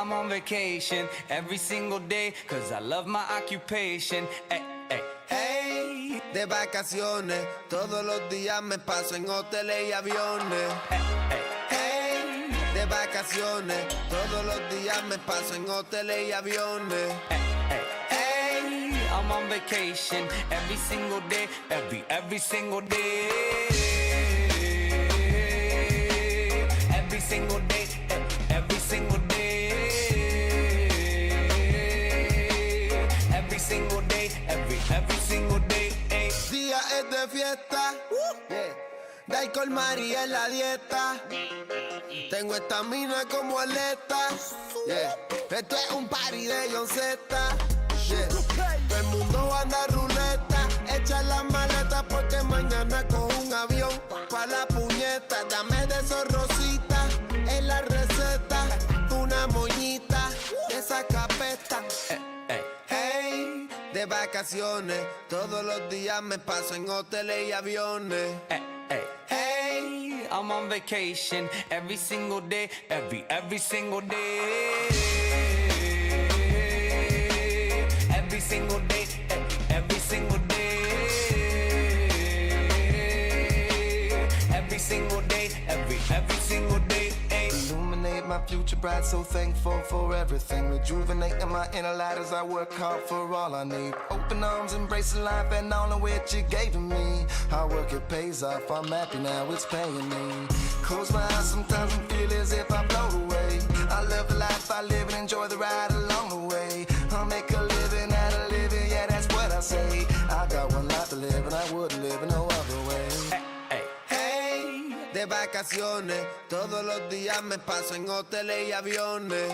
I'm on vacation every single day, cause I love my occupation. Hey, hey, hey. De vacaciones, todos los días me paso en hoteles y aviones. Hey, hey. De vacaciones, todos los días me paso en hoteles y aviones. hey. I'm on vacation every single day, every single day. Every single day, every single day. Every single day, every single day. Día es de fiesta, de alcohol María en la dieta. Tengo estamina como atleta. Esto es un party de John Z. Todo el mundo anda ruleta. Echa las maletas porque mañana cojo un avión pa' la puñeta. Dame de esos rositas en la receta. Una moñita de esa capeta. Hey, de vacaciones, todos los días me paso en hoteles y aviones. Hey, I'm on vacation every single day, every single day. Every single day, every single day. Every single day, every single day. Illuminate my future bright, so thankful for everything. Rejuvenating my inner light as I work hard for all I need. Open arms, embracing life and all of which you gave to me. Hard work, it pays off, I'm happy now, it's paying me. Close my eyes sometimes and feel as if I float away. I love the life I live and enjoy the ride along the way. I'll make a living out of living, yeah, that's what I say. I got one life to live and I wouldn't live in no other way. De vacaciones, todos los días me paso en hoteles y aviones.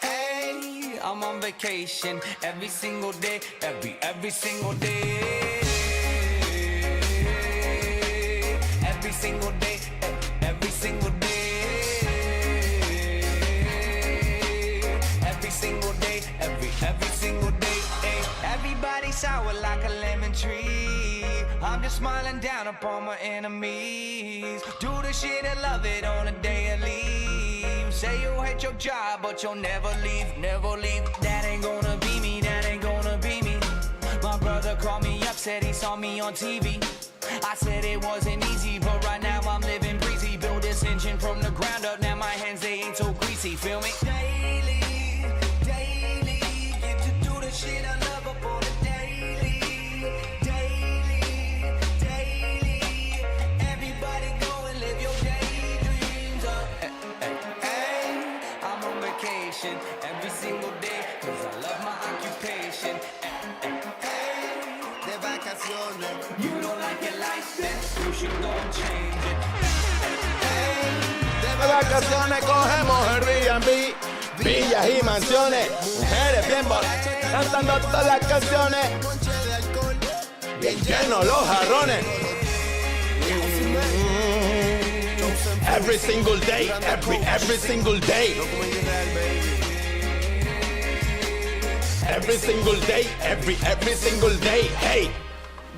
Hey, I'm on vacation every single day, every single day. Every single day, every single day. Every single day, every single day. Everybody sour like a lemon tree. I'm just smiling down upon my enemies. Do the shit and love it on a daily. You say you hate your job, but you'll never leave, never leave. That ain't gonna be me, that ain't gonna be me. My brother called me up, said he saw me on TV. I said it wasn't easy, but right now I'm living breezy. Build this engine from the ground up, now my hands, they ain't so greasy, feel me? Daily, daily, get to do the shit I love up on a daily. Every single day, cause I love my occupation. De vacaciones, You don't like your life, then you should go and change it. de De vacaciones cogemos el Airbnb, villas y mansiones, mujeres bien borrachas cantando todas las canciones, ponche de alcohol, bien llenos los jarrones. Every single day, every single day. Every single day, every single day, hey!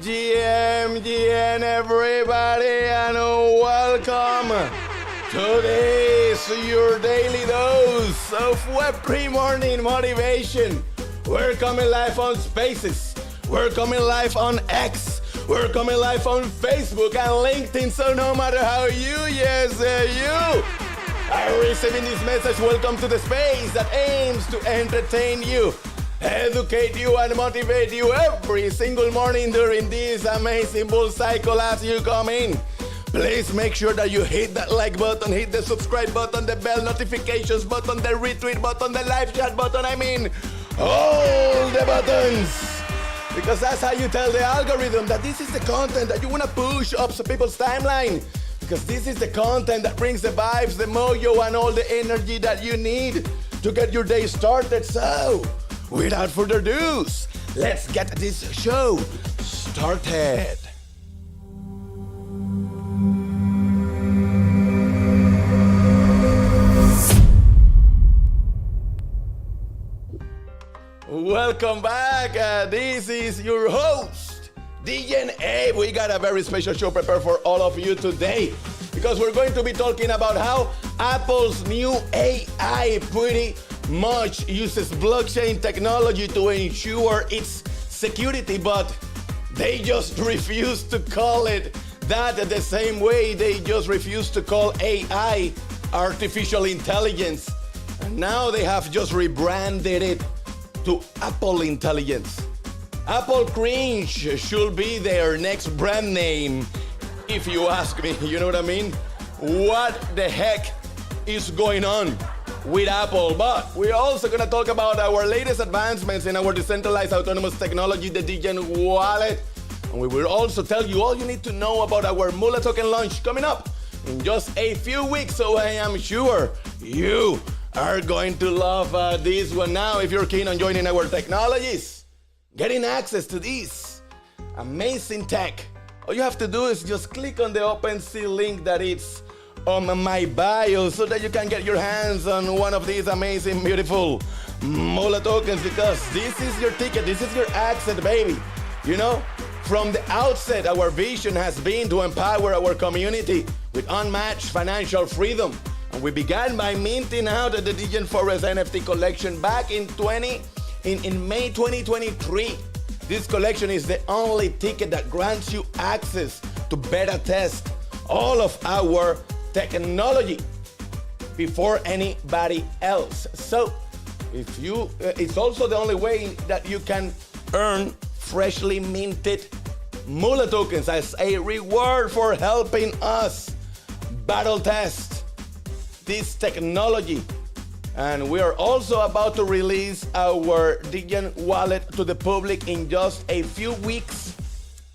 GM, everybody, and welcome to this, your daily dose of Web3 Morning Motivation. We're coming live on Spaces, we're coming live on X, we're coming live on Facebook and LinkedIn, so no matter how you are receiving this message, welcome to the space that aims to entertain you, educate you and motivate you every single morning during this amazing bull cycle as you come in. Please make sure that you hit that like button, hit the subscribe button, the bell notifications button, the retweet button, the live chat button, all the buttons. Because that's how you tell the algorithm that this is the content that you want to push up to people's timeline. Because this is the content that brings the vibes, the mojo, and all the energy that you need to get your day started. So, without further ado, let's get this show started. Welcome back. This is your host, Degen. Hey, we got a very special show prepared for all of you today because we're going to be talking about how Apple's new AI pretty much uses blockchain technology to ensure its security, but they just refuse to call it that the same way they just refuse to call AI artificial intelligence. And now they have just rebranded it to Apple Intelligence. Apple Cringe should be their next brand name, if you ask me. You know what I mean? What the heck is going on with Apple? But we're also going to talk about our latest advancements in our decentralized autonomous technology, the Degen wallet. And we will also tell you all you need to know about our Mula token launch coming up in just a few weeks. So I am sure you are going to love this one. Now, if you're keen on joining our technologies, getting access to this amazing tech, all you have to do is just click on the OpenSea link that is on my bio so that you can get your hands on one of these amazing, beautiful Mula tokens, because this is your ticket, this is your access, baby. You know, from the outset, our vision has been to empower our community with unmatched financial freedom. And we began by minting out the Degen Forest NFT collection back in May 2023. This collection is the only ticket that grants you access to beta test all of our technology before anybody else. So, it's also the only way that you can earn freshly minted Mula tokens as a reward for helping us battle test this technology. And we are also about to release our Degen wallet to the public in just a few weeks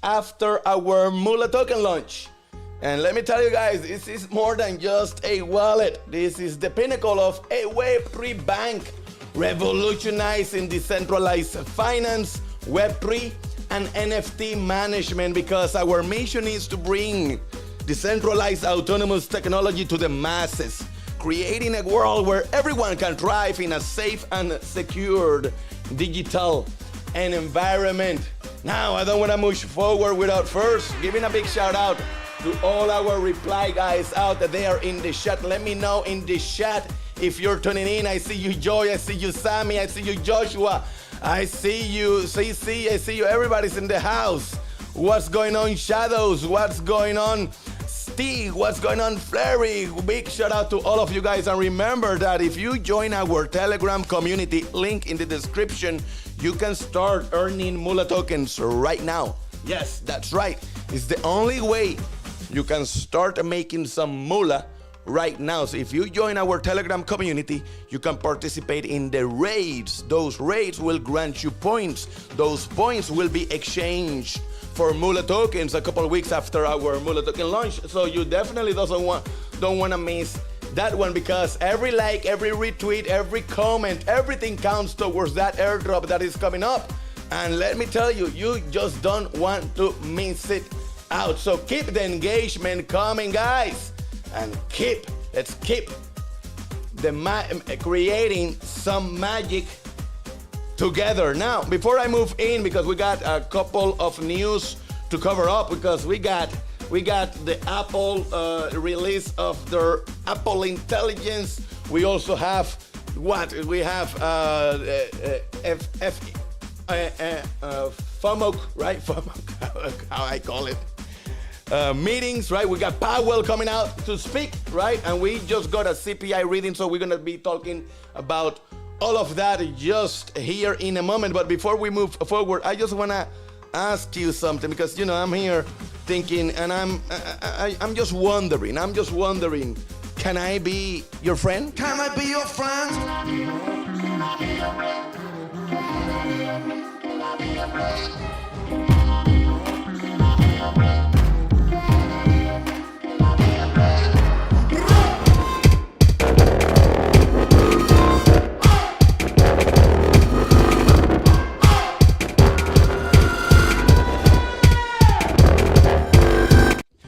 after our Mula token launch. And let me tell you guys, this is more than just a wallet. This is the pinnacle of a Web3 bank, revolutionizing decentralized finance, Web3, and NFT management, because our mission is to bring decentralized autonomous technology to the masses, creating a world where everyone can thrive in a safe and secured digital environment. Now, I don't want to push forward without first giving a big shout out to all our reply guys out there in the chat. Let me know in the chat if you're tuning in. I see you, Joy. I see you, Sammy. I see you, Joshua. I see you, CC. I see you. Everybody's in the house. What's going on, Shadows? What's going on, Steve? What's going on, Flurry? Big shout out to all of you guys. And remember that if you join our Telegram community, link in the description, you can start earning Mula tokens right now. Yes, that's right. It's the only way you can start making some Mula right now. So if you join our Telegram community, you can participate in the raids. Those raids will grant you points. Those points will be exchanged for Mula tokens a couple of weeks after our Mula token launch. So you definitely don't want to miss that one, because every like, every retweet, every comment, everything counts towards that airdrop that is coming up. And let me tell you, you just don't want to miss it out. So keep the engagement coming, guys, and let's keep creating some magic together. Now, before I move in, because we got a couple of news to cover up, because we got the Apple release of their Apple Intelligence. We also have FOMO, right? FOMO, how I call it. Meetings, right? We got Powell coming out to speak, right? And we just got a CPI reading, so we're gonna be talking about all of that just here in a moment. But before we move forward, I just wanna ask you something, because I'm here thinking, and I'm just wondering. Can I be your friend? Can I be your friend?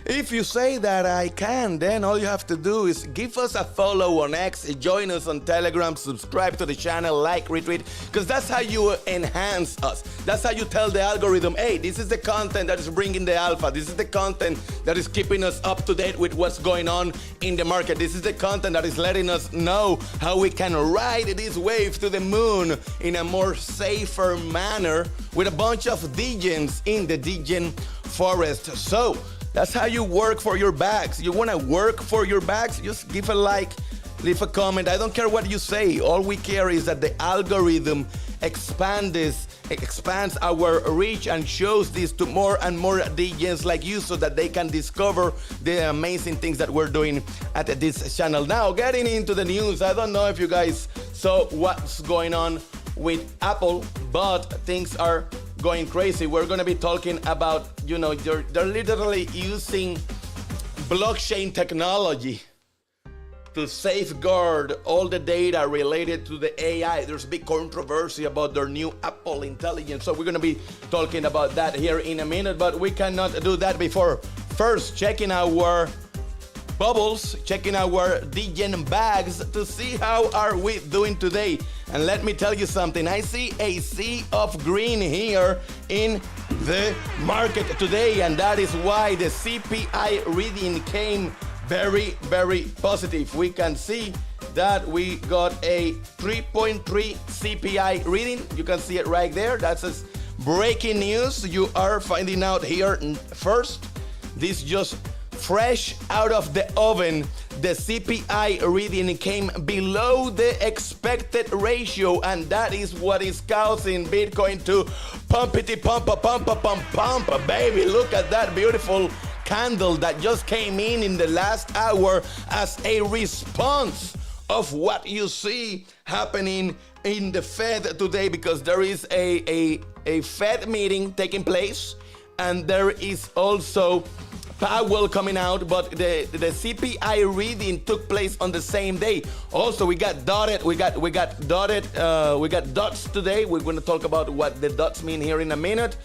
If you say that I can, then all you have to do is give us a follow on X, join us on Telegram, subscribe to the channel, like, retweet, because that's how you enhance us. That's how you tell the algorithm, hey, this is the content that is bringing the alpha. This is the content that is keeping us up to date with what's going on in the market. This is the content that is letting us know how we can ride this wave to the moon in a more safer manner with a bunch of Degens in the Degen forest. So that's how you work for your bags. You want to work for your bags? Just give a like, leave a comment. I don't care what you say. All we care is that the algorithm expands our reach and shows this to more and more DJs like you so that they can discover the amazing things that we're doing at this channel. Now, getting into the news, I don't know if you guys saw what's going on with Apple, but things are going crazy. We're going to be talking about, they're literally using blockchain technology to safeguard all the data related to the AI. There's a big controversy about their new Apple Intelligence. So we're going to be talking about that here in a minute, but we cannot do that before first checking our bubbles, checking our Degen bags to see how are we doing today. And let me tell you something, I see a sea of green here in the market today, and that is why the CPI reading came very, very positive. We can see that we got a 3.3 CPI reading. You can see it right there. That's breaking news. You are finding out here first. This just fresh out of the oven. The CPI reading came below the expected ratio, and that is what is causing Bitcoin to pumpity pump, baby. Look at that beautiful candle that just came in the last hour as a response of what you see happening in the Fed today, because there is a Fed meeting taking place, and there is also Powell coming out, but the CPI reading took place on the same day. Also, we got dots today. We're going to talk about what the dots mean here in a minute.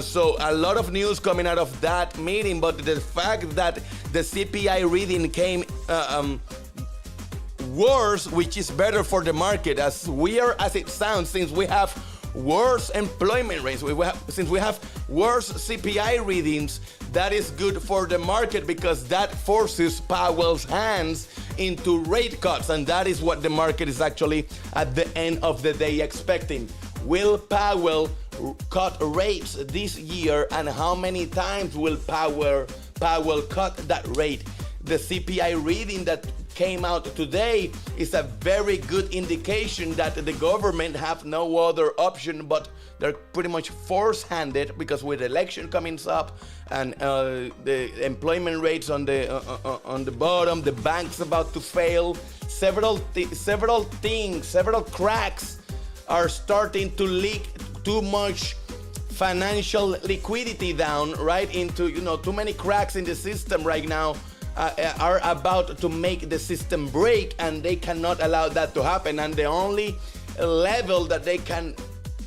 So a lot of news coming out of that meeting, but the fact that the CPI reading came worse, which is better for the market, as weird as it sounds, since we have worse employment rates, since we have worse CPI readings, that is good for the market because that forces Powell's hands into rate cuts, and that is what the market is actually at the end of the day expecting. Will Powell cut rates this year, and how many times will Powell cut that rate? The CPI reading that came out today is a very good indication that the government have no other option, but they're pretty much force-handed because with election coming up and the employment rates on the bottom, the bank's about to fail, several cracks are starting to leak too much financial liquidity down right into, too many cracks in the system right now are about to make the system break, and they cannot allow that to happen. And the only level that they can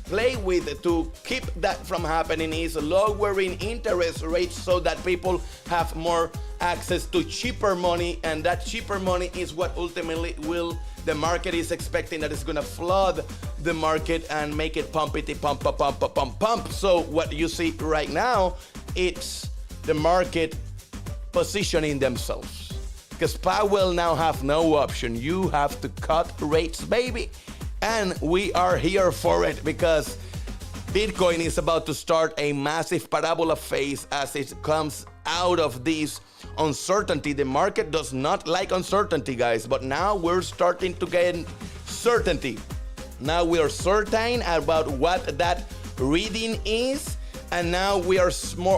play with to keep that from happening is lowering interest rates so that people have more access to cheaper money, and that cheaper money is what ultimately the market is expecting, that is going to flood the market and make it pumpity pump. So what you see right now, it's the market positioning themselves, because Powell now have no option. You have to cut rates, baby, and we are here for it because Bitcoin is about to start a massive parabola phase as it comes out of this uncertainty. The market does not like uncertainty, guys, but now we're starting to get certainty. Now we are certain about what that reading is, and now we are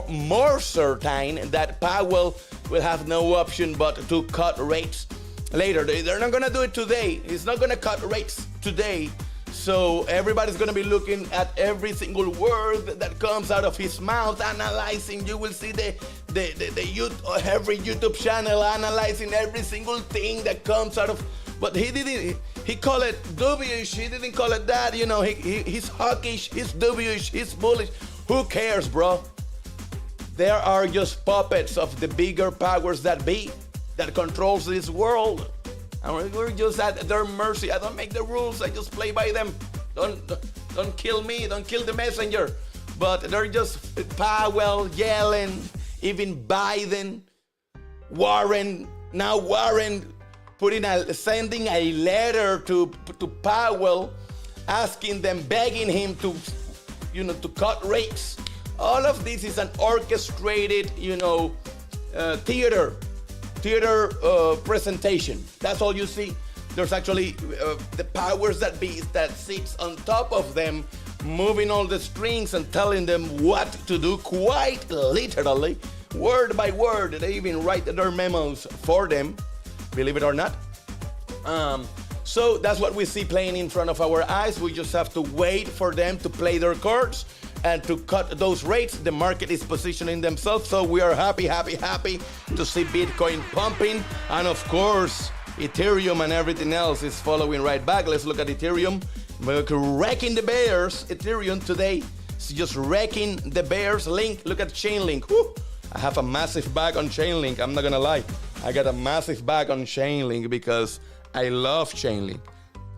more certain that Powell will have no option but to cut rates later. They're not going to do it today. He's not going to cut rates today. So everybody's going to be looking at every single word that comes out of his mouth, analyzing. You will see every YouTube channel analyzing every single thing that comes out of. But he called it dubious. He didn't call it that. He's hawkish, he's dubious, he's bullish. Who cares, bro? They are just puppets of the bigger powers that be, that controls this world. And we're just at their mercy. I don't make the rules, I just play by them. Don't kill me, don't kill the messenger. But they're just Powell, Yellen, even Biden, Warren, sending a letter to Powell, asking them, begging him to cut rates. All of this is an orchestrated, theater presentation. That's all you see. There's actually the powers that be that sits on top of them, moving all the strings and telling them what to do, quite literally, word by word. They even write their memos for them, believe it or not. So that's what we see playing in front of our eyes. We just have to wait for them to play their cards and to cut those rates. The market is positioning themselves, so we are happy to see Bitcoin pumping. And of course, Ethereum and everything else is following right back. Let's look at Ethereum. Wrecking the bears. Ethereum today is just wrecking the bears. Look at Chainlink. Woo! I have a massive bag on Chainlink. I'm not gonna lie. I got a massive bag on Chainlink because I love Chainlink.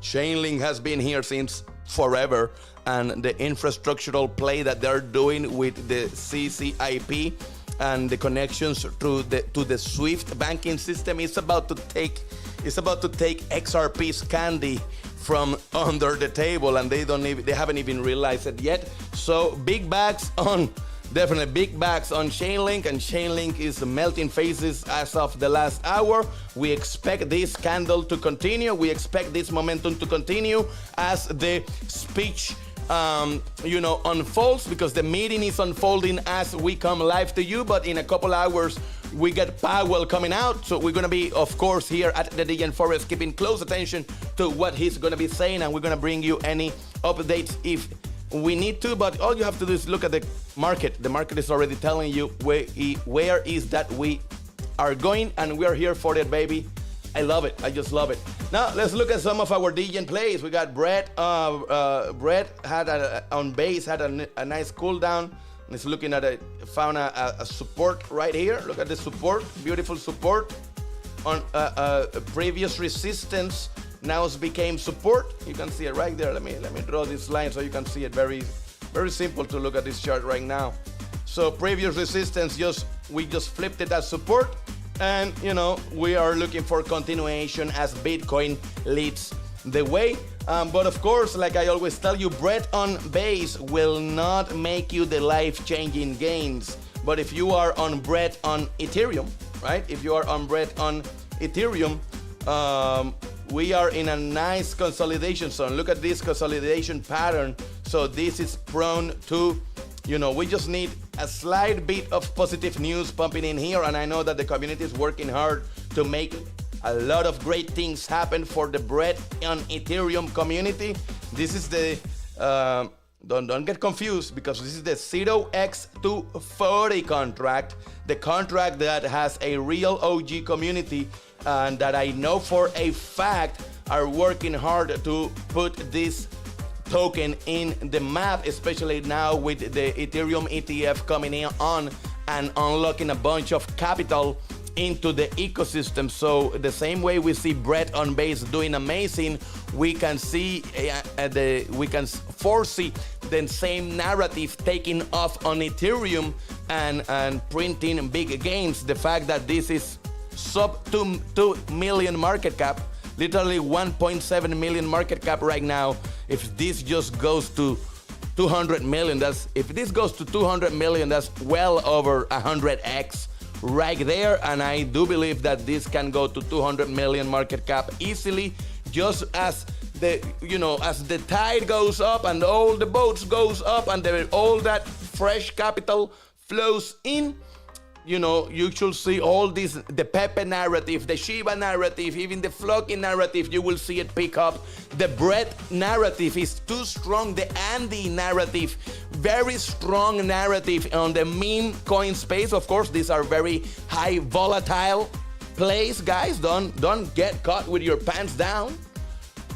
Chainlink has been here since forever, and the infrastructural play that they're doing with the CCIP and the connections to the SWIFT banking system is about to take XRP's candy from under the table, and they haven't even realized it yet. So big bags on Chainlink, and Chainlink is melting faces as of the last hour. We expect this candle to continue. We expect this momentum to continue as the speech unfolds, because the meeting is unfolding as we come live to you. But in a couple hours, we get Powell coming out. So we're going to be, of course, here at the Degen Forest, keeping close attention to what he's going to be saying. And we're going to bring you any updates if we need to. But all you have to do is look at the market. The market is already telling you where is that we are going. And we are here for it, baby. I love it. I just love it. Now, let's look at some of our Degen plays. We got Brett. Brett had on base, had a nice cool down. He's looking at found a support right here. Look at the support, beautiful support on a previous resistance. Now it's became support. You can see it right there. Let me draw this line so you can see it. Very, very simple to look at this chart right now. So previous resistance, we just flipped it as support. And, we are looking for continuation as Bitcoin leads the way. But of course, like I always tell you, Brett on base will not make you the life-changing gains. But if you are on Brett on Ethereum, right? If you are on Brett on Ethereum, we are in a nice consolidation zone. Look at this consolidation pattern. So this is prone to, we just need a slight bit of positive news pumping in here, and I know that the community is working hard to make a lot of great things happen for the Brett on Ethereum community. This is the don't get confused, because this is the 0x240 contract, the contract that has a real OG community, and that I know for a fact are working hard to put this token in the map, especially now with the Ethereum ETF coming in on and unlocking a bunch of capital into the ecosystem. So the same way we see Brett on base doing amazing, we can see we can foresee the same narrative taking off on Ethereum and printing big gains. The fact that this is sub 2 million market cap, literally 1.7 million market cap right now. If this just goes to 200 million, if this goes to 200 million, that's well over 100x right there. And I do believe that this can go to 200 million market cap easily, just as the tide goes up and all the boats goes up and all that fresh capital flows in. You should see all this, the Pepe narrative, the Shiba narrative, even the flocking narrative, you will see it pick up. The Brett narrative is too strong. The Andy narrative, very strong narrative on the meme coin space. Of course, these are very high volatile plays, guys. Don't get caught with your pants down.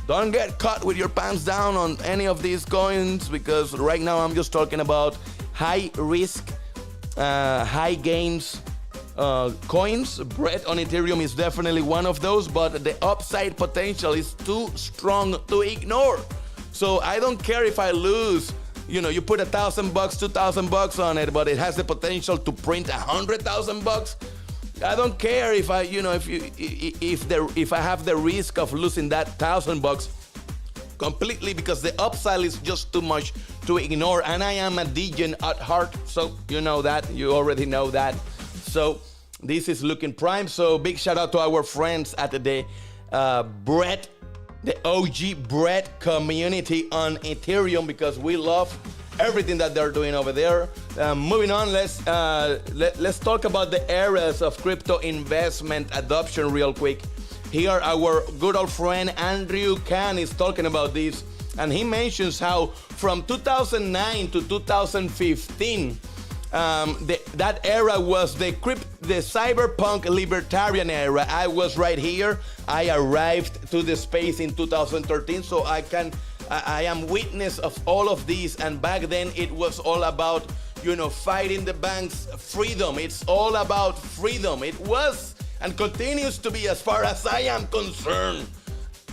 Don't get caught with your pants down on any of these coins, because right now I'm just talking about high risk high gains coins. Bread on Ethereum is definitely one of those, but the upside potential is too strong to ignore. So I don't care if I lose. You put $1,000, $2,000 on it, but it has the potential to print $100,000. I don't care if if I have the risk of losing that $1,000 completely, because the upside is just too much to ignore. And I am a Degen at heart, so you already know that. So this is looking prime. So big shout out to our friends at the bread, the OG bread community on Ethereum, because we love everything that they're doing over there. Moving on, let's talk about the eras of crypto investment adoption real quick. Here, our good old friend Andrew Can is talking about this, and he mentions how from 2009 to 2015, that era was the cyberpunk libertarian era. I was right here. I arrived to the space in 2013, so I am witness of all of these. And back then it was all about, fighting the banks, freedom. It's all about freedom. It was and continues to be, as far as I am concerned,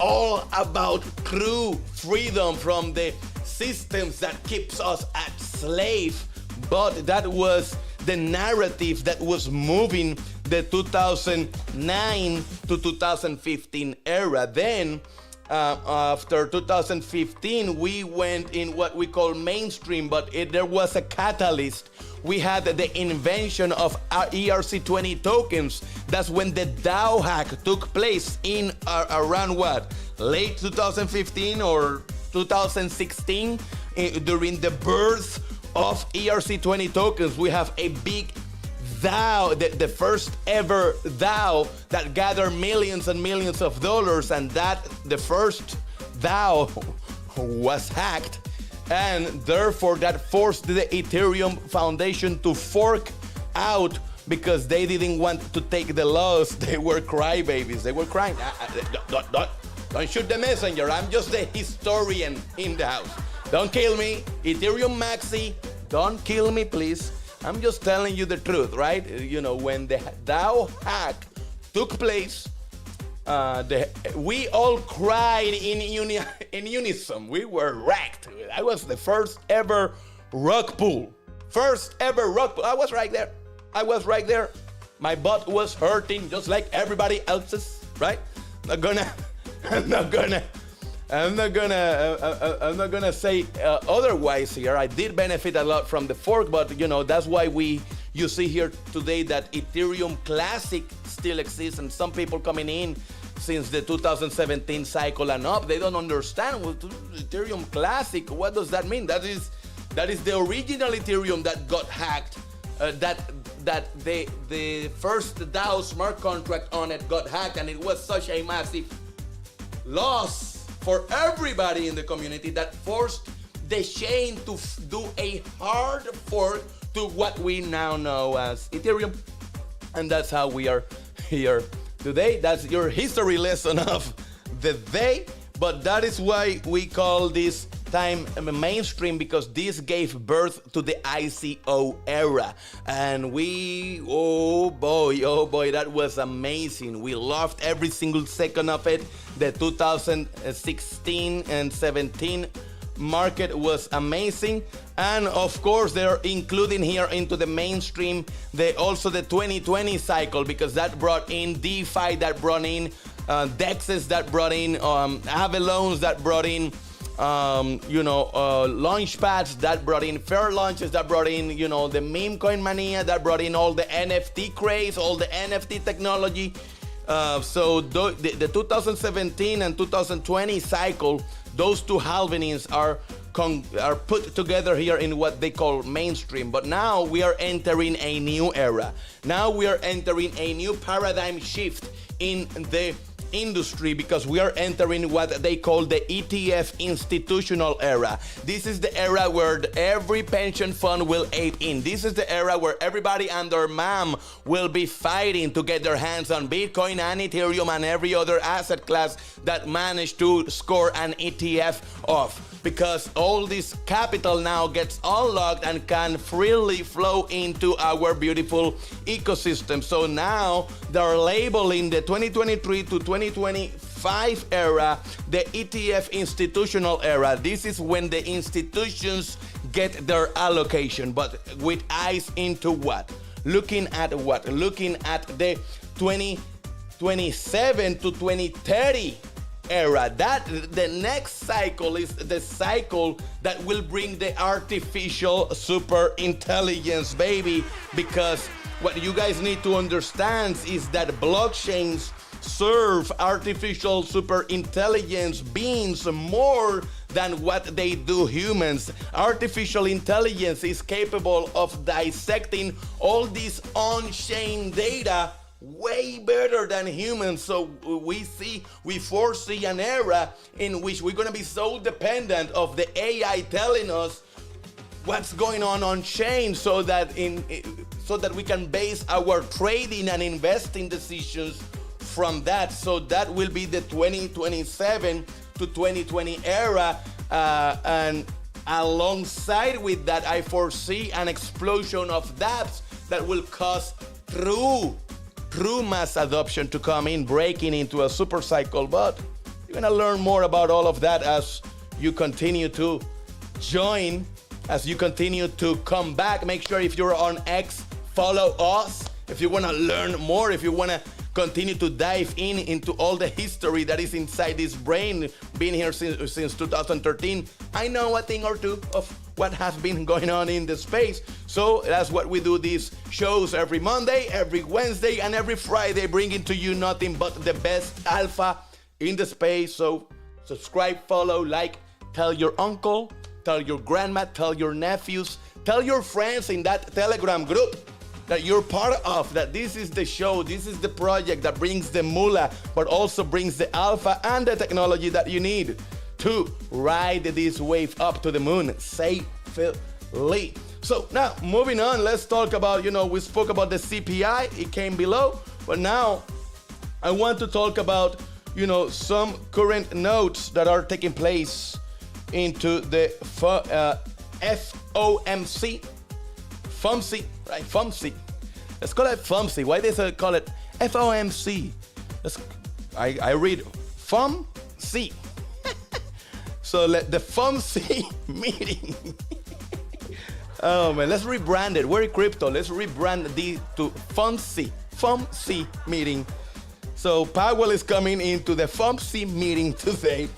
all about true freedom from the systems that keeps us at slave. But that was the narrative that was moving the 2009 to 2015 era. Then, after 2015, we went in what we call mainstream, but there was a catalyst. We had the invention of ERC20 tokens. That's when the DAO hack took place in around what? Late 2015 or 2016, during the birth of ERC20 tokens. We have a big DAO, the first ever DAO that gathered millions and millions of dollars, and the first DAO was hacked, and therefore that forced the Ethereum Foundation to fork out, because they didn't want to take the loss. They were crybabies. They were crying. Don't shoot the messenger. I'm just the historian in the house. Don't kill me. Ethereum Maxi, don't kill me, please. I'm just telling you the truth, right? When the DAO hack took place, we all cried in unison. We were wrecked. I was the first ever rug pull. I was right there. My butt was hurting just like everybody else's, right? I'm not gonna say otherwise here. I did benefit a lot from the fork, but that's why you see here today that Ethereum Classic still exists, and some people coming in since the 2017 cycle and up, they don't understand what Ethereum Classic. What does that mean? That is the original Ethereum that got hacked. That the first DAO smart contract on it got hacked, and it was such a massive loss for everybody in the community that forced the chain to do a hard fork to what we now know as Ethereum. And that's how we are here today. That's your history lesson of the day. But that is why we call this time mainstream, because this gave birth to the ICO era. And oh boy, that was amazing. We loved every single second of it. The 2016 and 17 market was amazing. And of course, they're including here into the mainstream also the 2020 cycle, because that brought in DeFi, that brought in DEXs, that brought in Avalons, that brought in launch pads, that brought in fair launches, that brought in the meme coin mania, that brought in all the NFT craze, all the NFT technology. So the 2017 and 2020 cycle, those two halvenings are put together here in what they call mainstream. But now we are entering a new era. Now we are entering a new paradigm shift in the industry because we are entering what they call the ETF institutional era. This is the era where every pension fund will ape in. This is the era where everybody and their mom will be fighting to get their hands on Bitcoin and Ethereum and every other asset class that managed to score an ETF of. Because all this capital now gets unlocked and can freely flow into our beautiful ecosystem. So now they're labeling the 2023 to 2025 era the ETF institutional era. This is when the institutions get their allocation, but with eyes into what? Looking at what? Looking at the 2027 to 2030 era. That the next cycle is the cycle that will bring the artificial super intelligence, baby, because what you guys need to understand is that blockchains serve artificial super intelligence beings more than what they do humans. Artificial intelligence is capable of dissecting all this on-chain data way better than humans. So we foresee an era in which we're going to be so dependent of the AI telling us what's going on chain, so that we can base our trading and investing decisions from that. So that will be the 2027 to 2020 era, and alongside with that, I foresee an explosion of dApps that will cause true mass adoption to come in, breaking into a super cycle. But you're gonna learn more about all of that as you continue to join, as you continue to come back. Make sure if you're on X, follow us. If you wanna learn more, if you wanna continue to dive into all the history that is inside this brain, been here since 2013, I know a thing or two of what has been going on in the space. So that's what we do, these shows every Monday, every Wednesday, and every Friday, bringing to you nothing but the best alpha in the space. So subscribe, follow, like, tell your uncle, tell your grandma, tell your nephews, tell your friends in that Telegram group that you're part of, that this is the show, this is the project that brings the moolah, but also brings the alpha and the technology that you need to ride this wave up to the moon safely. So now, moving on, let's talk about, we spoke about the CPI, it came below, but now I want to talk about, some current notes that are taking place into the FOMC, right? FOMC. Let's call it FOMC. Why they call it FOMC? I read FOMC. So the FOMC meeting. Oh man, let's rebrand it. We're crypto. Let's rebrand these to FOMC meeting. So Powell is coming into the FOMC meeting today.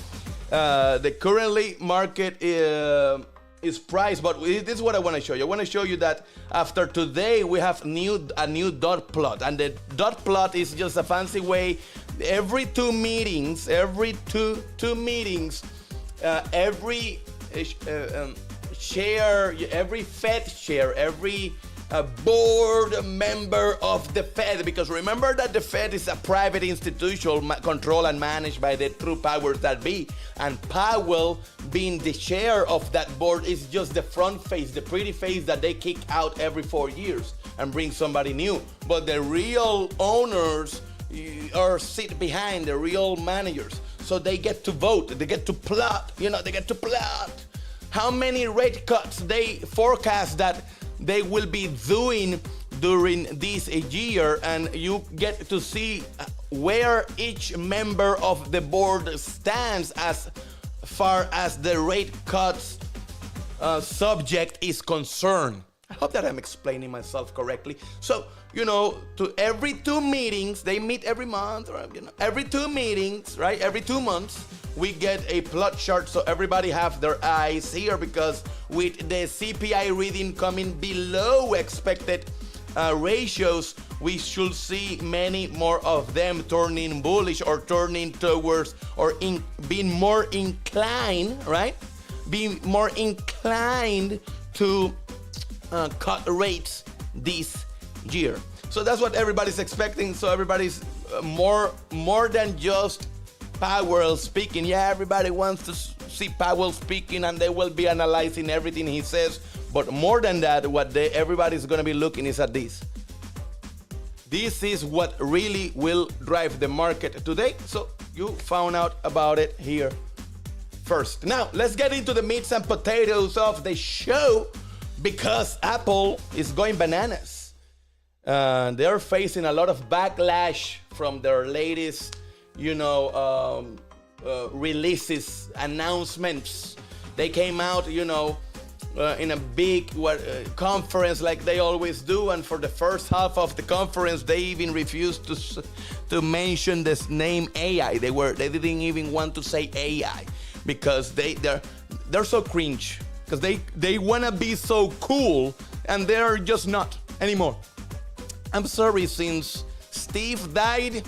The currently market is priced, but this is what I want to show you. I want to show you that after today we have a new dot plot, and the dot plot is just a fancy way. Every two meetings, every share, every Fed share, every board member of the Fed, because remember that the Fed is a private institution controlled and managed by the true powers that be, and Powell being the chair of that board is just the front face, the pretty face that they kick out every 4 years and bring somebody new. But the real owners are sit behind, the real managers, so they get to vote, they get to plot, they get to plot how many rate cuts they forecast that they will be doing during this year, and you get to see where each member of the board stands as far as the rate cuts subject is concerned. I hope that I'm explaining myself correctly. So, to every two meetings, they meet every month, or, every two meetings, right? Every 2 months, we get a plot chart so everybody have their eyes here, because with the CPI reading coming below expected ratios, we should see many more of them turning bullish or turning towards or being more inclined, right? Being more inclined to cut rates this year. So that's what everybody's expecting. So everybody's more than just Powell speaking. Yeah, everybody wants to see Powell speaking, and they will be analyzing everything he says. But more than that, what everybody's going to be looking is at this. This is what really will drive the market today. So you found out about it here first. Now, let's get into the meats and potatoes of the show, because Apple is going bananas. They're facing a lot of backlash from their latest, releases, announcements. They came out, in a big conference like they always do, and for the first half of the conference, they even refused to mention this name AI. They didn't even want to say AI because they're so cringe, because they want to be so cool, and they're just not anymore. I'm sorry, since Steve died,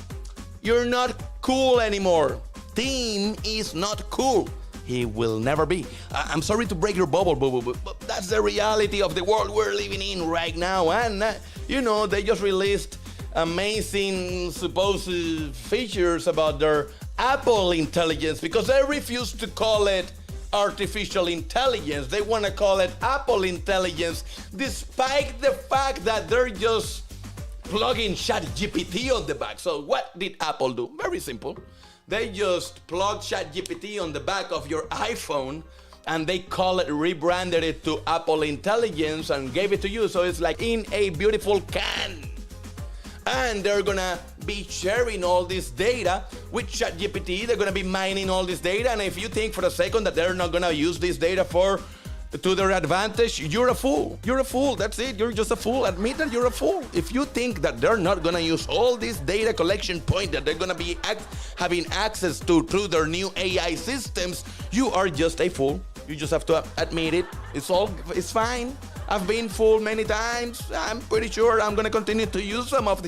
you're not cool anymore. Tim is not cool. He will never be. I'm sorry to break your bubble, but that's the reality of the world we're living in right now. And, they just released amazing supposed features about their Apple intelligence, because they refuse to call it artificial intelligence. They want to call it Apple intelligence, despite the fact that they're just plugging ChatGPT on the back. So what did Apple do? Very simple. They just plugged ChatGPT on the back of your iPhone, and they rebranded it to Apple Intelligence and gave it to you. So it's like in a beautiful can. And they're gonna be sharing all this data with ChatGPT. They're gonna be mining all this data. And if you think for a second that they're not gonna use this data to their advantage, you're a fool. You're a fool. That's it. You're just a fool. Admit that you're a fool. If you think that they're not going to use all this data collection point that they're going to be having access to through their new AI systems, you are just a fool. You just have to admit it. It's fine. I've been fooled many times. I'm pretty sure I'm going to continue to use some of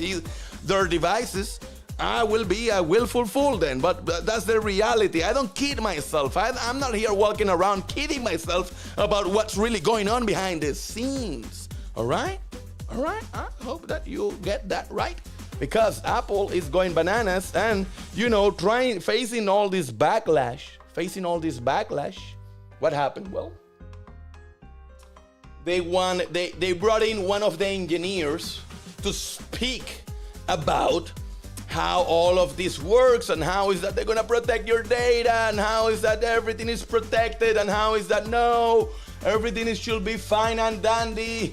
their devices. I will be a willful fool then, but that's the reality. I don't kid myself. I'm not here walking around kidding myself about what's really going on behind the scenes. All right? I hope that you get that right, because Apple is going bananas and, facing all this backlash. What happened? Well, they brought in one of the engineers to speak about how all of this works, and how is that they're gonna protect your data, and how is that everything is protected, and how is that everything should be fine and dandy,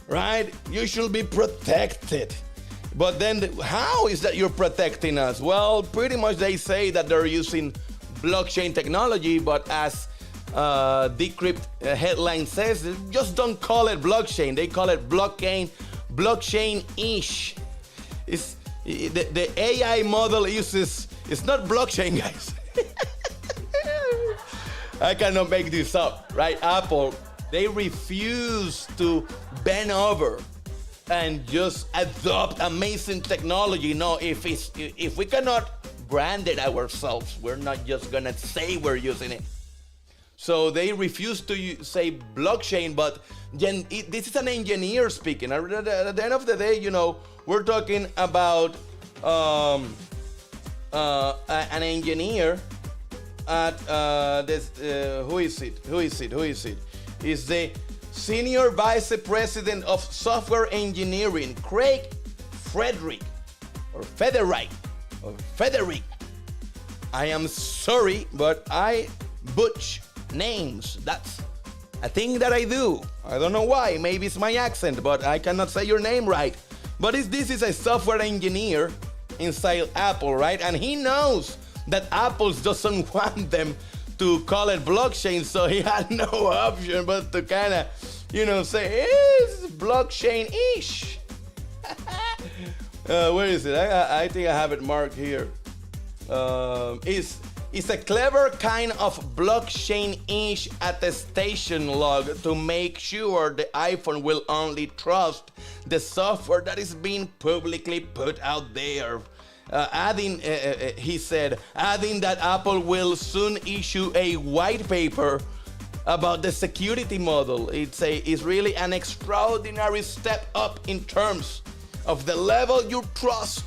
right? You should be protected. But then how is that you're protecting us? Well, pretty much they say that they're using blockchain technology, but as Decrypt headline says, just don't call it blockchain. They call it blockchain-ish. The AI model it's not blockchain, guys. I cannot make this up, right? Apple, they refuse to bend over and just adopt amazing technology. No, if we cannot brand it ourselves, we're not just gonna say we're using it. So they refuse to say blockchain, but this is an engineer speaking. At the end of the day, we're talking about an engineer at this. Who is it? Is the Senior Vice President of Software Engineering, Craig Frederick, or Federighi. I am sorry, but I butch names. That's a thing that I do. I don't know why. Maybe it's my accent, but I cannot say your name right. But this is a software engineer inside Apple, right? And he knows that Apple doesn't want them to call it blockchain, so he had no option but to kind of, say it's blockchain-ish. Where is it? I think I have it marked here. It's a clever kind of blockchain-ish attestation log to make sure the iPhone will only trust the software that is being publicly put out there. He said, adding that Apple will soon issue a white paper about the security model. It's really an extraordinary step up in terms of the level you trust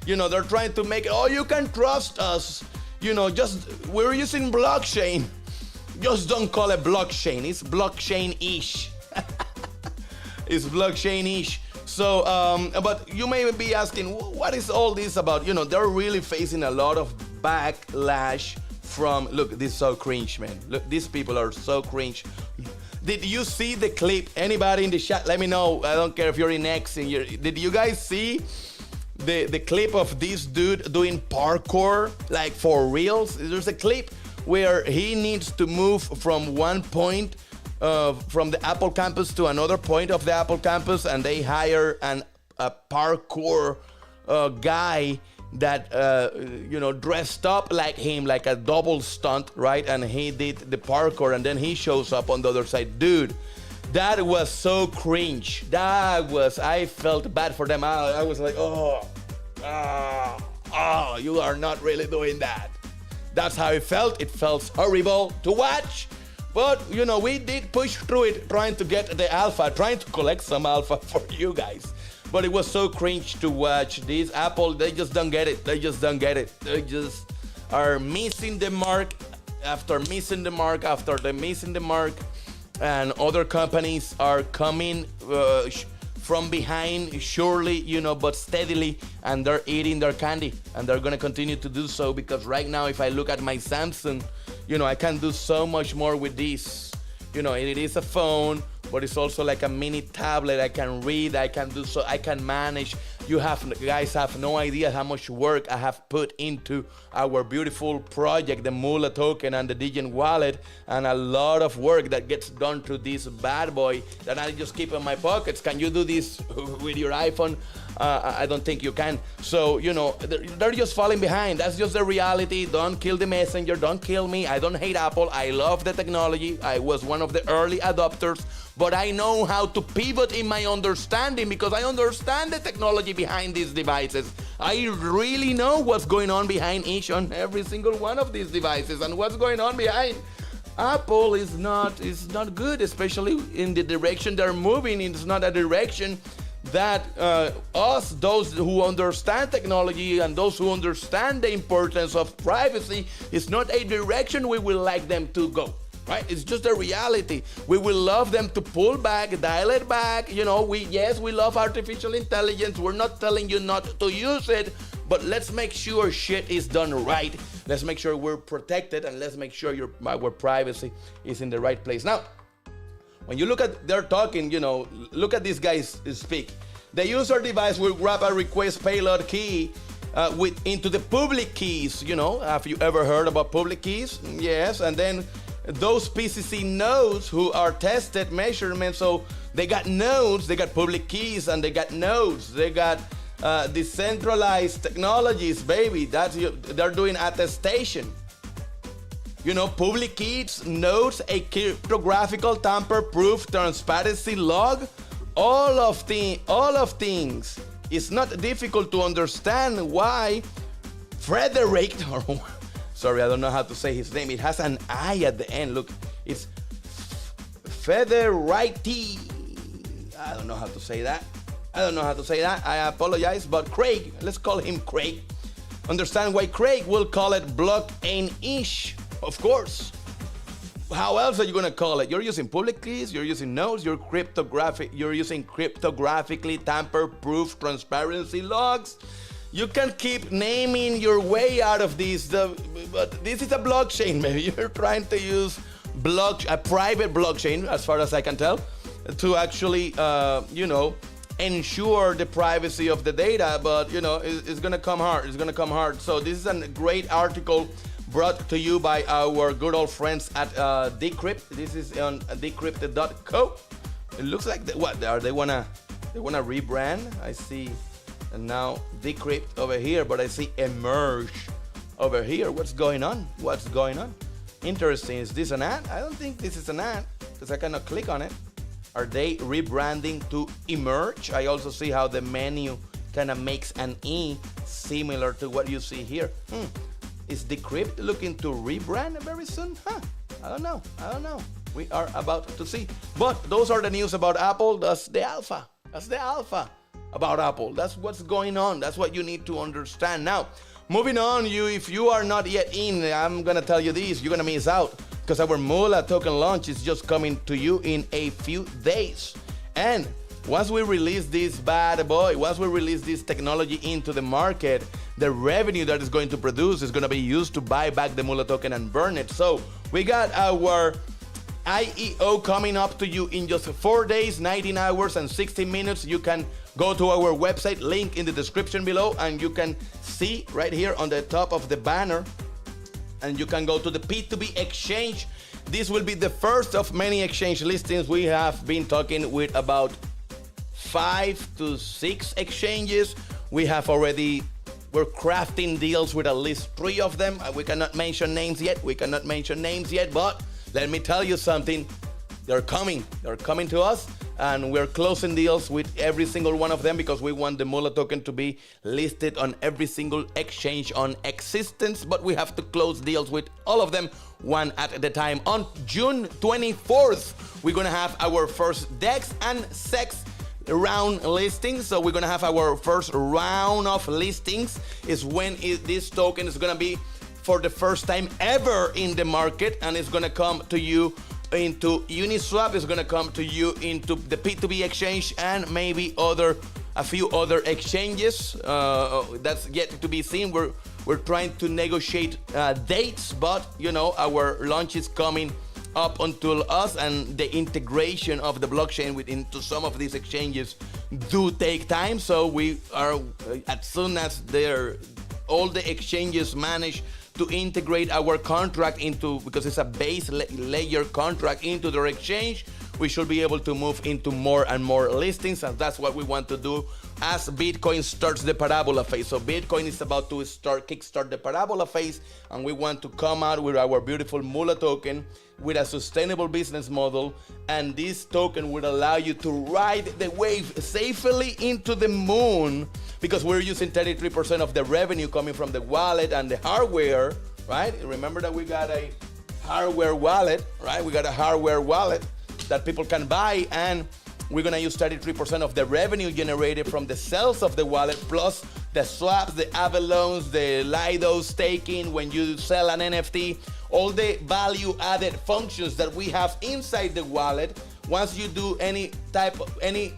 They're trying to make it, oh, you can trust us. We're using blockchain. Just don't call it blockchain. It's blockchain-ish. It's blockchain-ish. So, but you may be asking, what is all this about? They're really facing a lot of backlash from, look, this is so cringe, man. Look, these people are so cringe. Did you see the clip? Anybody in the chat, let me know. I don't care if you're in X. Did you guys see the clip of this dude doing parkour, like for reals? There's a clip where he needs to move from one point from the Apple campus to another point of the Apple campus, and they hire a parkour guy that dressed up like him, like a double stunt, right? And he did the parkour, and then he shows up on the other side. Dude, that was so cringe. I felt bad for them. I was like, you are not really doing that. That's how it felt. It felt horrible to watch. But, we did push through it, trying to get the alpha, trying to collect some alpha for you guys. But it was so cringe to watch. These Apple, they just don't get it. They just don't get it. They just are missing the mark after missing the mark after they missing the mark. And other companies are coming from behind, surely, but steadily, and they're eating their candy. And they're going to continue to do so, because right now, if I look at my Samsung, I can do so much more with this. It is a phone, but it's also like a mini tablet. I can read, I can do so, I can manage. You guys have no idea how much work I have put into our beautiful project, the Mula token and the Degen wallet, and a lot of work that gets done to this bad boy that I just keep in my pockets. Can you do this with your iPhone? I don't think you can. So, they're just falling behind. That's just the reality. Don't kill the messenger. Don't kill me. I don't hate Apple. I love the technology. I was one of the early adopters, but I know how to pivot in my understanding, because I understand the technology behind these devices. I really know what's going on behind each and every single one of these devices, and what's going on behind. Apple is not good, especially in the direction they're moving. It's not a direction that those who understand technology and those who understand the importance of privacy, is not a direction we would like them to go, right? It's just a reality. We will love them to pull back, dial it back. We love artificial intelligence. We're not telling you not to use it, but let's make sure shit is done right. Let's make sure we're protected, and let's make sure our privacy is in the right place. Now, when you look at they're talking, look at these guys speak. The user device will grab a request payload key into the public keys. Have you ever heard about public keys? Yes, and then those PCC nodes who are tested measurements. So they got nodes, they got public keys, and they got nodes. They got decentralized technologies, baby. They're doing attestation. Public keys, nodes, a cryptographical tamper-proof transparency log, all of things. It's not difficult to understand why Frederick, sorry, I don't know how to say his name. It has an I at the end. Look, it's Federighi. I don't know how to say that. I apologize, but Craig, let's call him Craig. Understand why Craig will call it blockchain-ish. Of course. How else are you going to call it? You're using public keys, you're using nodes, you're using cryptographically tamper-proof transparency logs. You can keep naming your way out of this, but this is a blockchain, maybe. You're trying to use a private blockchain, as far as I can tell, to actually, ensure the privacy of the data, but, it's going to come hard. It's going to come hard. So this is a great article brought to you by our good old friends at Decrypt. This is on decrypt.co. It looks like they wanna rebrand. I see now Decrypt over here, but I see Emerge over here. What's going on? Interesting. Is this an ad? I don't think this is an ad, because I cannot click on it. Are they rebranding to Emerge? I also see how the menu kind of makes an E, similar to what you see here. Is Decrypt looking to rebrand very soon? I don't know. We are about to see. But those are the news about Apple. That's the alpha. about Apple. That's what's going on. That's what you need to understand. Now, moving on, if you are not yet in, I'm gonna tell you this, you're gonna miss out because our Mula token launch is just coming to you in a few days. And once we release this bad boy, once we release this technology into the market, the revenue that is going to produce is going to be used to buy back the Mula token and burn it. So we got our IEO coming up to you in just 4 days, 19 hours and 60 minutes. You can go to our website, link in the description below, and you can see right here on the top of the banner, and you can go to the P2B exchange. This will be the first of many exchange listings. We have been talking with about 5 to 6 exchanges. We're crafting deals with at least 3 of them. We cannot mention names yet. But let me tell you something. They're coming to us, and we're closing deals with every single one of them because we want the Mula token to be listed on every single exchange on existence, but we have to close deals with all of them one at a time. On June 24th, we're gonna have our first DEX and SEX round listings. So we're gonna have our first round of listings is when this token is gonna be for the first time ever in the market, and it's gonna come to you into Uniswap, it's gonna come to you into the P2B exchange and maybe a few other exchanges. That's yet to be seen. We're trying to negotiate dates, but our launch is coming up until us, and the integration of the blockchain into some of these exchanges do take time. So we are, as soon as all the exchanges manage to integrate our contract because it's a base layer contract into their exchange, we should be able to move into more and more listings, and that's what we want to do as Bitcoin starts the parabola phase. So Bitcoin is about to kickstart the parabola phase, and we want to come out with our beautiful Mula token with a sustainable business model, and this token would allow you to ride the wave safely into the moon, because we're using 33% of the revenue coming from the wallet and the hardware, right? Remember that we got a hardware wallet, right? We got a hardware wallet that people can buy, and we're gonna use 33% of the revenue generated from the sales of the wallet, plus the swaps, the Avalons, the Lido staking when you sell an NFT, all the value added functions that we have inside the wallet. Once you do any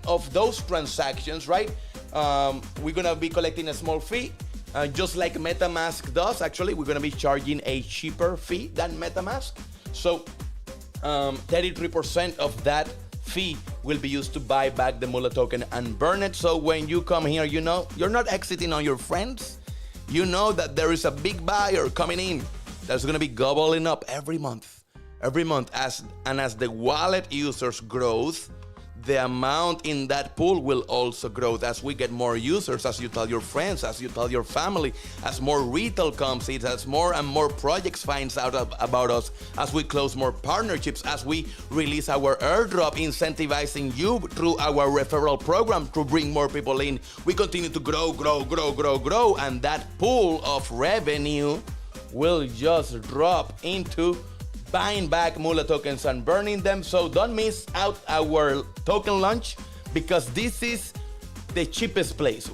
of those transactions, right? We're gonna be collecting a small fee, just like MetaMask does. Actually, we're gonna be charging a cheaper fee than MetaMask. So 33% of that fee will be used to buy back the Mula token and burn it. So when you come here, you're not exiting on your friends. You know that there is a big buyer coming in that's going to be gobbling up every month. As the wallet users grows, the amount in that pool will also grow as we get more users, as you tell your friends, as you tell your family, as more retail comes in, as more and more projects finds out about us, as we close more partnerships, as we release our airdrop incentivizing you through our referral program to bring more people in. We continue to grow, and that pool of revenue will just drop into buying back Mula tokens and burning them. So don't miss out our token launch, because this is the cheapest place.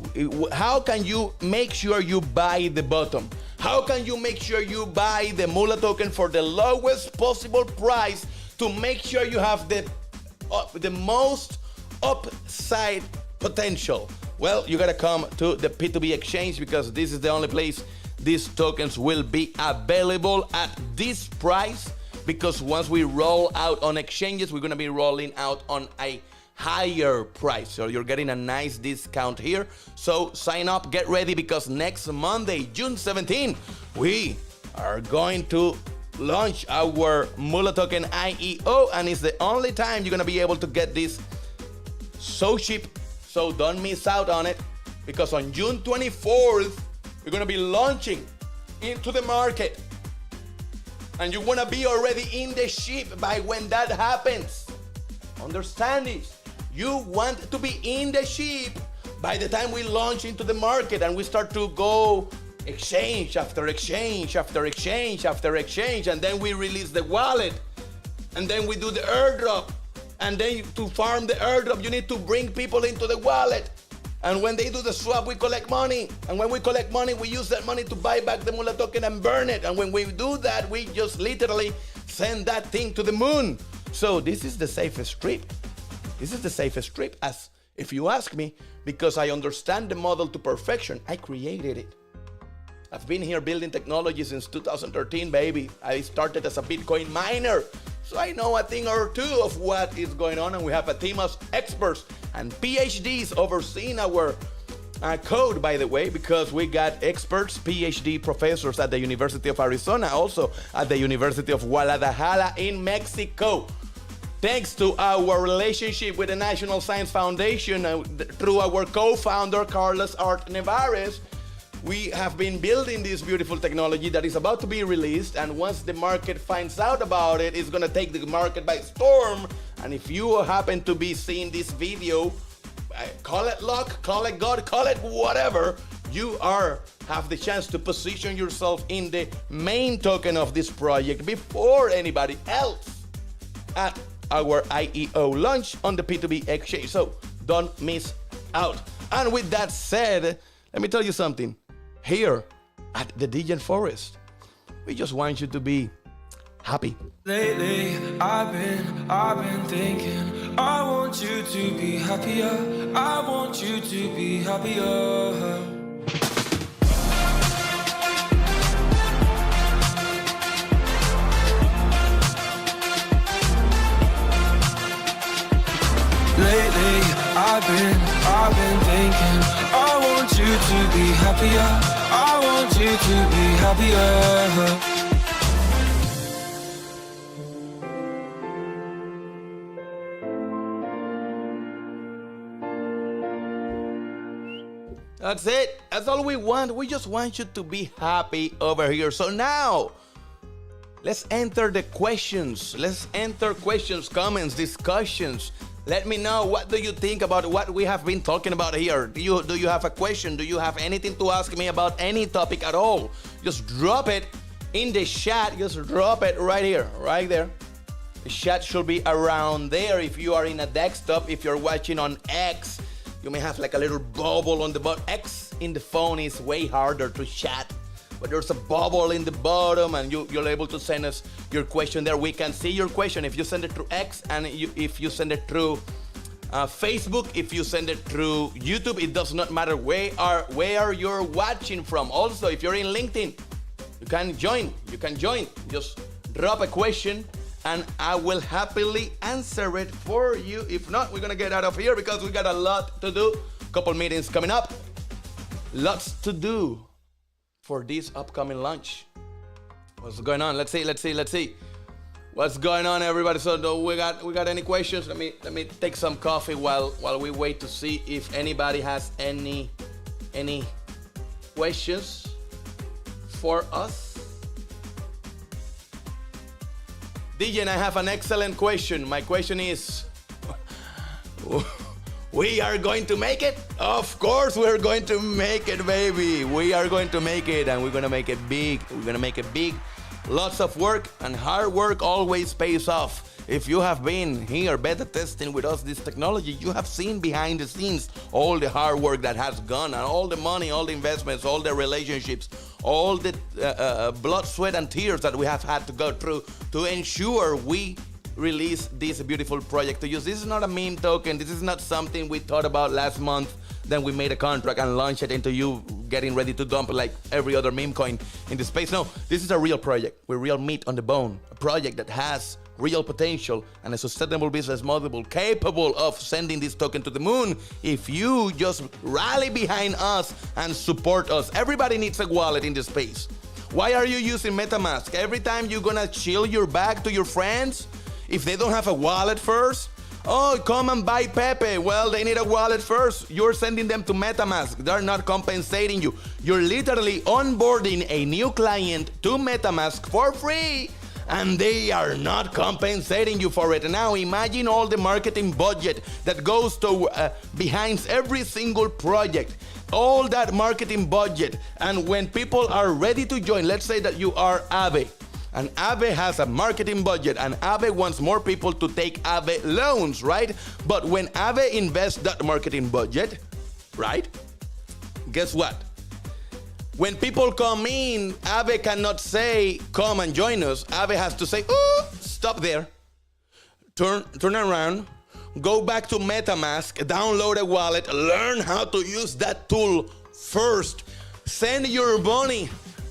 How can you make sure you buy the bottom? How can you make sure you buy the Mula token for the lowest possible price to make sure you have the most upside potential? Well, you gotta come to the P2B exchange, because this is the only place these tokens will be available at this price. Because once we roll out on exchanges, we're gonna be rolling out on a higher price. So you're getting a nice discount here. So sign up, get ready, because next Monday, June 17, we are going to launch our Mula token IEO, and it's the only time you're gonna be able to get this so cheap. So don't miss out on it, because on June 24th, we're gonna be launching into the market. And you want to be already in the ship by when that happens. Understand this. You want to be in the ship by the time we launch into the market and we start to go exchange after exchange after exchange after exchange, and then we release the wallet, and then we do the airdrop, and then to farm the airdrop, you need to bring people into the wallet. And when they do the swap, we collect money. And when we collect money, we use that money to buy back the Moolah token and burn it. And when we do that, we just literally send that thing to the moon. So this is the safest trip. This is the safest trip, as if you ask me, because I understand the model to perfection. I created it. I've been here building technology since 2013, baby. I started as a Bitcoin miner. So I know a thing or two of what is going on, and we have a team of experts and PhDs overseeing our code, by the way, because we got experts, PhD professors at the University of Arizona, also at the University of Guadalajara in Mexico. Thanks to our relationship with the National Science Foundation, through our co-founder, Carlos Art Nevares, we have been building this beautiful technology that is about to be released, and once the market finds out about it, it's gonna take the market by storm. And if you happen to be seeing this video, call it luck, call it God, call it whatever, you have the chance to position yourself in the main token of this project before anybody else at our IEO launch on the P2B exchange. So don't miss out. And with that said, let me tell you something. Here at the Degen Forest, we just want you to be happy. Lately, I've been thinking, I want you to be happier. I want you to be happier. Lately, I've been thinking, I want you to be happier. I want you to be happier. That's it. That's all we want. We just want you to be happy over here. So now, let's enter the questions. Let's enter questions, comments, discussions. Let me know, what do you think about what we have been talking about here? Do you have a question? Do you have anything to ask me about any topic at all? Just drop it in the chat. Just drop it right here, right there. The chat should be around there. If you are in a desktop, if you're watching on X, you may have like a little bubble on the bottom. X in the phone is way harder to chat, but there's a bubble in the bottom, and you're able to send us your question there. We can see your question if you send it through X, and if you send it through Facebook, if you send it through YouTube. It does not matter where you're watching from. Also, if you're in LinkedIn, you can join. Just drop a question, and I will happily answer it for you. If not, we're gonna get out of here because we got a lot to do. Couple meetings coming up. Lots to do for this upcoming launch. What's going on? Let's see. What's going on, everybody? So do we got any questions? Let me take some coffee while we wait to see if anybody has any questions for us. Degen, I have an excellent question. My question is, we are going to make it? Of course we're going to make it, baby. We are going to make it, and we're going to make it big. We're going to make it big. Lots of work, and hard work always pays off. If you have been here beta testing with us this technology, you have seen behind the scenes all the hard work that has gone, and all the money, all the investments, all the relationships, all the blood, sweat, and tears that we have had to go through to ensure we release this beautiful project to use. This is not a meme token. This is not something we thought about last month. Then we made a contract and launched it into you getting ready to dump like every other meme coin in the space. No, this is a real project with real meat on the bone. A project that has real potential and a sustainable business model capable of sending this token to the moon if you just rally behind us and support us. Everybody needs a wallet in this space. Why are you using MetaMask? Every time you're gonna chill your bag to your friends, if they don't have a wallet first, oh, come and buy Pepe. Well, they need a wallet first. You're sending them to MetaMask. They're not compensating you. You're literally onboarding a new client to MetaMask for free, and they are not compensating you for it. Now, imagine all the marketing budget that goes to behind every single project. All that marketing budget. And when people are ready to join, let's say that you are Aave, and Aave has a marketing budget, and Aave wants more people to take Aave loans, right? But when Aave invests that marketing budget, right? Guess what? When people come in, Aave cannot say, come and join us. Aave has to say, oh, stop there. Turn around. Go back to MetaMask, download a wallet, learn how to use that tool first. Send your money.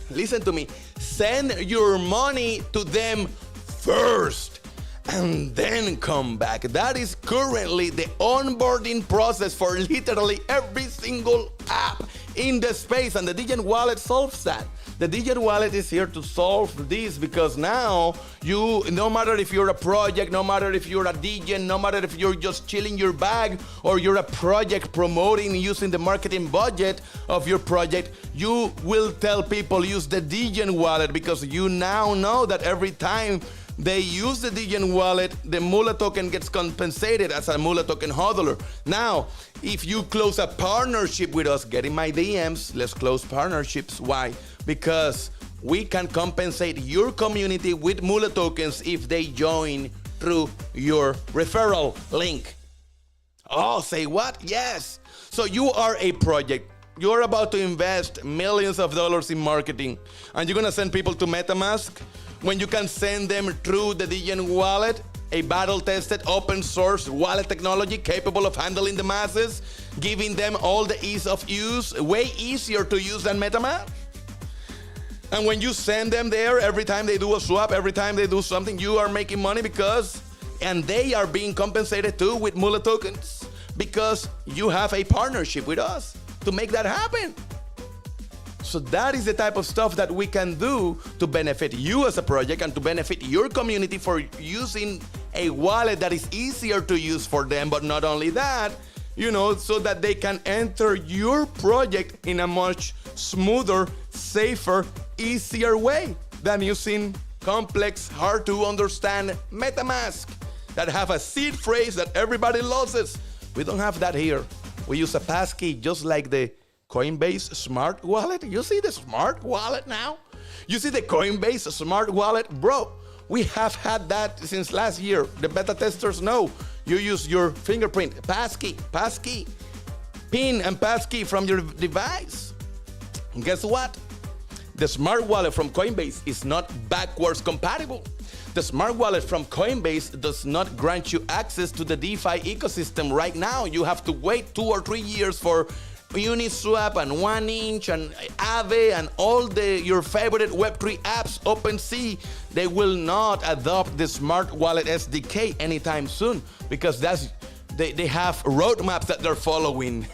Listen to me. Send your money to them first and then come back. That is currently the onboarding process for literally every single app in the space, and the Degen wallet solves that. The Degen wallet is here to solve this, because now you, no matter if you're a project, no matter if you're a Degen, no matter if you're just chilling your bag, or you're a project promoting using the marketing budget of your project, you will tell people use the Degen wallet, because you now know that every time they use the Degen wallet, the Mula token gets compensated as a Mula token hodler. Now, if you close a partnership with us, get in my DMs, let's close partnerships. Why? Because we can compensate your community with Mula tokens if they join through your referral link. Oh, say what? Yes. So you are a project. You're about to invest millions of dollars in marketing, and you're gonna send people to MetaMask when you can send them through the Degen wallet, a battle-tested open source wallet technology capable of handling the masses, giving them all the ease of use, way easier to use than MetaMask. And when you send them there, every time they do a swap, every time they do something, you are making money and they are being compensated too with Mula tokens, because you have a partnership with us to make that happen. So that is the type of stuff that we can do to benefit you as a project and to benefit your community for using a wallet that is easier to use for them. But not only that, so that they can enter your project in a much smoother, safer, easier way than using complex, hard to understand MetaMask that have a seed phrase that everybody loses. We don't have that here. We use a passkey just like the Coinbase smart wallet. You see the smart wallet now? You see the Coinbase smart wallet? Bro, we have had that since last year. The beta testers know. You use your fingerprint, passkey, pin and passkey from your device. And guess what? The smart wallet from Coinbase is not backwards compatible. The smart wallet from Coinbase does not grant you access to the DeFi ecosystem right now. You have to wait 2 or 3 years for Uniswap and 1inch and Aave and all your favorite Web3 apps, OpenSea. They will not adopt the smart wallet SDK anytime soon, because they have roadmaps that they're following,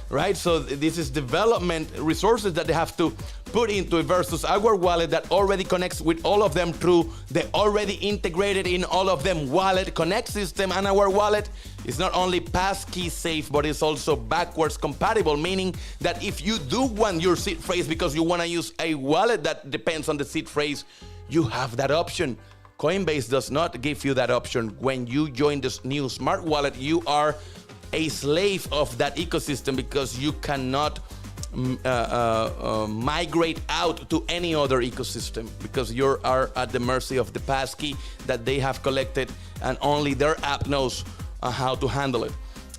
right? So this is development resources that they have to put into it, versus our wallet that already connects with all of them through the already integrated in all of them wallet connect system. And our wallet is not only passkey safe, but it's also backwards compatible, meaning that if you do want your seed phrase because you want to use a wallet that depends on the seed phrase, you have that option. Coinbase does not give you that option. When you join this new smart wallet, you are a slave of that ecosystem, because you cannot migrate out to any other ecosystem, because you are at the mercy of the passkey that they have collected, and only their app knows how to handle it.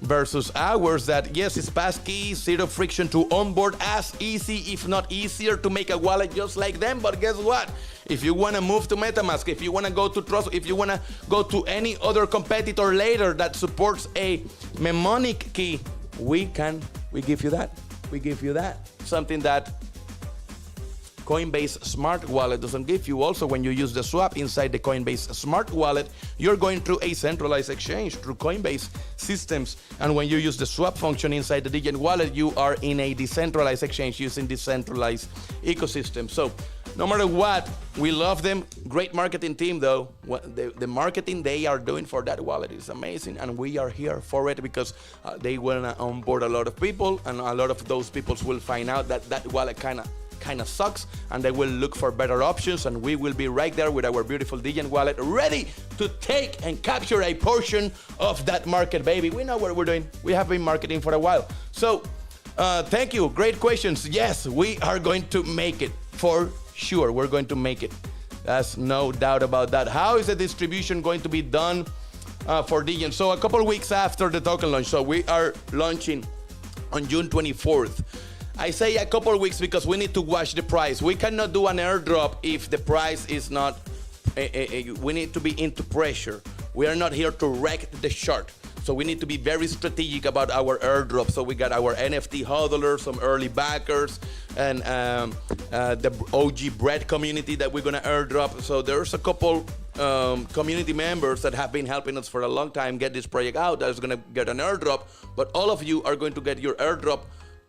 Versus ours that, yes, it's passkey, zero friction to onboard, as easy, if not easier, to make a wallet just like them. But guess what? If you want to move to MetaMask, if you want to go to Trust, if you want to go to any other competitor later that supports a mnemonic key, we give you that. We give you that. Something that Coinbase Smart Wallet doesn't give you. Also, when you use the swap inside the Coinbase Smart Wallet, you're going through a centralized exchange through Coinbase systems. And when you use the swap function inside the Degen wallet, you are in a decentralized exchange using decentralized ecosystem. So no matter what, we love them. Great marketing team, though. The marketing they are doing for that wallet is amazing, and we are here for it because they want to onboard a lot of people, and a lot of those people will find out that that wallet kind of sucks, and they will look for better options, and we will be right there with our beautiful Degen wallet, ready to take and capture a portion of that market, baby. We know what we're doing. We have been marketing for a while. So thank you. Great questions. Yes, we are going to make it for sure. We're going to make it. That's no doubt about that. How is the distribution going to be done for Degen? So a couple of weeks after the token launch, so we are launching on June 24th. I say a couple of weeks because we need to watch the price. We cannot do an airdrop if the price is not, we need to be into pressure. We are not here to wreck the chart. So we need to be very strategic about our airdrop. So we got our NFT hodlers, some early backers, and the OG bread community that we're gonna airdrop. So there's a couple community members that have been helping us for a long time get this project out that's gonna get an airdrop. But all of you are going to get your airdrop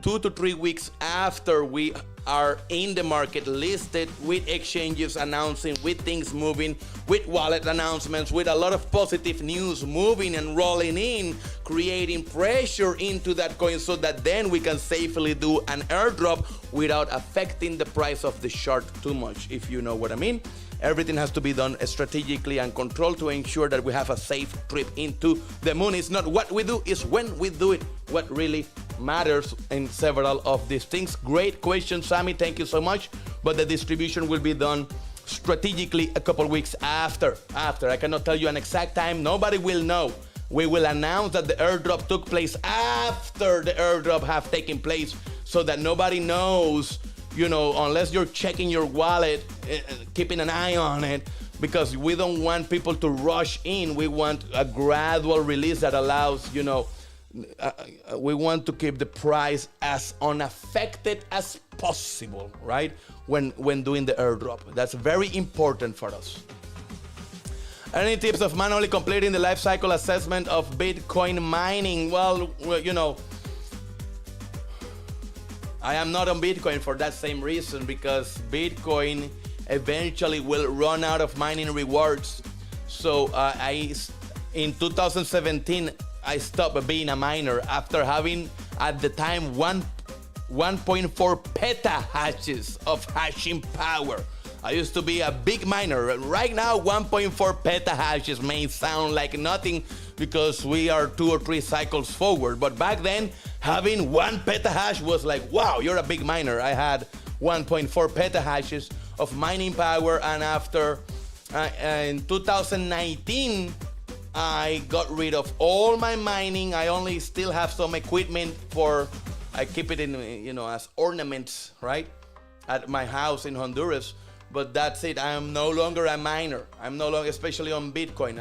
2 to 3 weeks after we are in the market, listed, with exchanges announcing, with things moving, with wallet announcements, with a lot of positive news moving and rolling in, creating pressure into that coin so that then we can safely do an airdrop without affecting the price of the chart too much, if you know what I mean. Everything has to be done strategically and controlled to ensure that we have a safe trip into the moon. It's not what we do, it's when we do it what really matters in several of these things. Great question, Sammy. Thank you so much. But the distribution will be done strategically a couple weeks after. I cannot tell you an exact time. Nobody will know. We will announce that the airdrop took place after the airdrop have taken place so that nobody knows, you know, unless you're checking your wallet, keeping an eye on it, because we don't want people to rush in. We want a gradual release that allows, you know, we want to keep the price as unaffected as possible, right? When doing the airdrop. That's very important for us. Any tips of manually completing the life cycle assessment of Bitcoin mining? Well, you know, I am not on Bitcoin for that same reason, because Bitcoin eventually will run out of mining rewards. So in 2017, I stopped being a miner after having, at the time, 1.4 petahashes of hashing power. I used to be a big miner. Right now, 1.4 petahashes may sound like nothing because we are 2 or 3 cycles forward. But back then, having 1 petahash was like, wow, you're a big miner. I had 1.4 petahashes of mining power, and after in 2019, I got rid of all my mining. I only still have some equipment I keep it in, you know, as ornaments, right, at my house in Honduras. But that's it. I am no longer a miner. I'm no longer, especially on Bitcoin,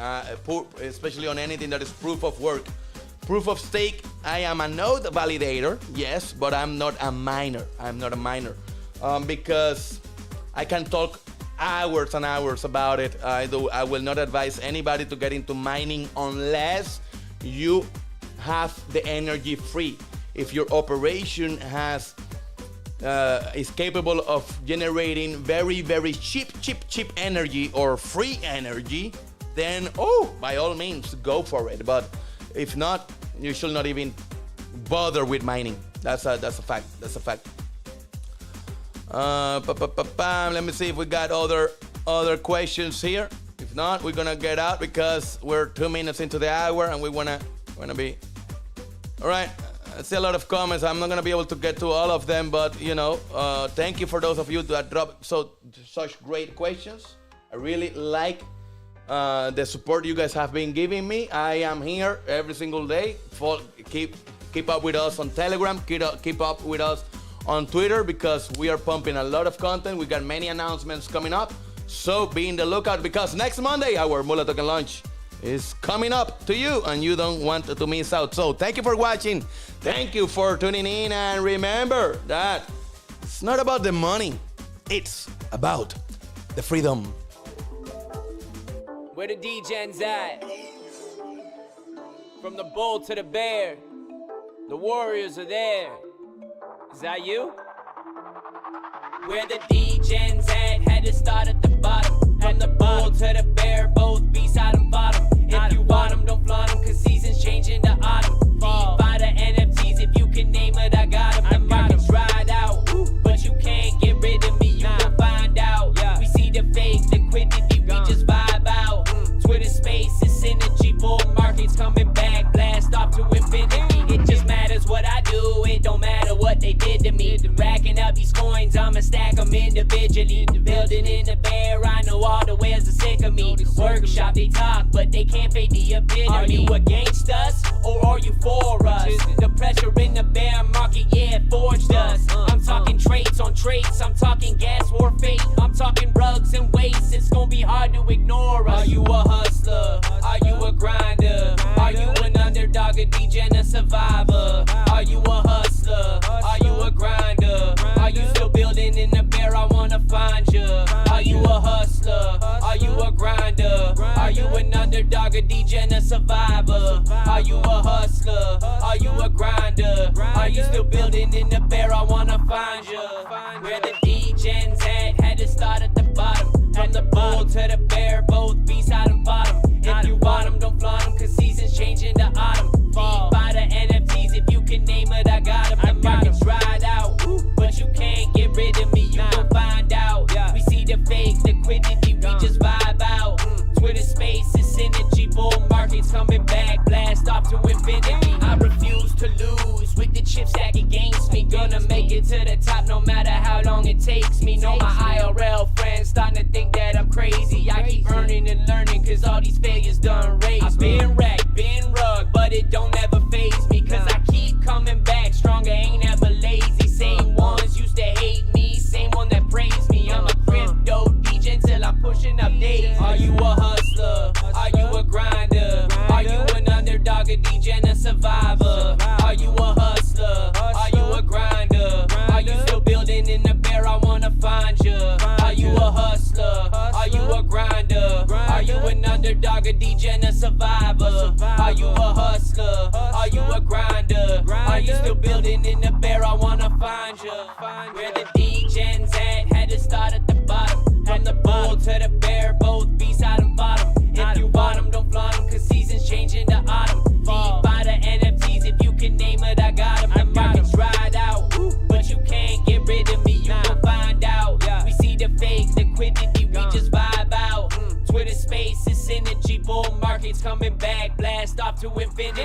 especially on anything that is proof of work. Proof of stake, I am a node validator, yes, but I'm not a miner. I'm not a miner because I can talk hours and hours about it. I will not advise anybody to get into mining unless you have the energy free. If your operation is capable of generating very, very cheap energy or free energy, then by all means go for it. But if not, you should not even bother with mining. That's a fact. That's a fact. Let me see if we got other questions here. If not, we're gonna get out because we're 2 minutes into the hour and we wanna be. All right. I see a lot of comments. I'm not gonna be able to get to all of them, but you know, thank you for those of you that dropped such great questions. I really like the support you guys have been giving me. I am here every single day. Keep up with us on Telegram. Keep up with us on Twitter because we are pumping a lot of content. We got many announcements coming up. So be in the lookout because next Monday our Mula Token launch is coming up to you and you don't want to miss out. So thank you for watching. Thank you for tuning in, and remember that it's not about the money. It's about the freedom. Where the Degens at? From the bull to the bear, the warriors are there. Is that you? Where the Degens at? Had to start at the bottom. From the bull to the bear, both beasts out and bottom. If you want them, don't flaunt them, cause seasons changing to autumn. Buy the NFTs, if you can name it, I got them. The market's dried out, but you can't get rid of me, you will find out. We see the fake liquidity, we just vibe out. Twitter spaces, synergy, bull markets coming back, blast off to infinity. It just matters what I do, it don't matter what they did to me. Racking up these coins, I'ma stack them individually. Building in the bear, I know all the ways to sick of me. Workshop, they talk, but they can't fade the epitome. Are you against us, or are you for us? The pressure in the bear market, yeah, it forged us. I'm talking traits on traits, I'm talking gas war fate. I'm talking rugs and weights, it's gonna be hard to ignore us. Are you a hustler? Are you a grinder? Are you an underdog, a degen, a survivor? Are you a hustler? Are you a grinder? Are you still building in the bear? I wanna find you. Are you a hustler? Are you a grinder? Are you an underdog, a degen, a survivor? Are you a hustler? Are you a grinder? Are you still building in the bear? I wanna find you. Where the degens at, had to start at the bottom. From the bull to the bear, both beasts out and bottom. If you want them, don't flaunt them, cause seasons change into autumn. Feed by the NFTs, if you can name it, I got them. The market's dried out, but you can't get rid of me, you gon' find out. We see the fake liquidity, we just vibe out. Twitter spaces, synergy, bull markets coming back, blast off to infinity. I refuse to lose with the chip stack against me. Gonna make it to the top no matter how long it takes me. Know my IRL friends starting to think that I'm crazy. I keep earning and learning cause all these failures done raised. I've been wrecked, been rugged, but it don't ever faze me. Cause I keep coming back stronger, ain't ever lazy. Same ones used to hate me, same one that praised me. I'm a crypto DJ till I'm pushing up days. Are you a hustler? Are you a grinder? Are you an underdog, a DJ, a survivor? Are you a hustler? Are you a grinder? Are you still building in the bear? I wanna find you. Are you a hustler? Are you a grinder? Are you an underdog, a DJ, a survivor? Are you a hustler? Are you a grinder? Are you still building in the bear? I wanna find you. Where the degens at, had to start at the bottom. From the bull to the bear, both beasts out and bottom. If you want them, don't flaunt them, cause seasons change into autumn. Feed by the NFTs, if you can name it, I got them. The market's dried out, but you can't get rid of me, you gon' find out. We see the fake liquidity, we just vibe out. Twitter spaces, synergy, bull markets coming back, blast off to infinity.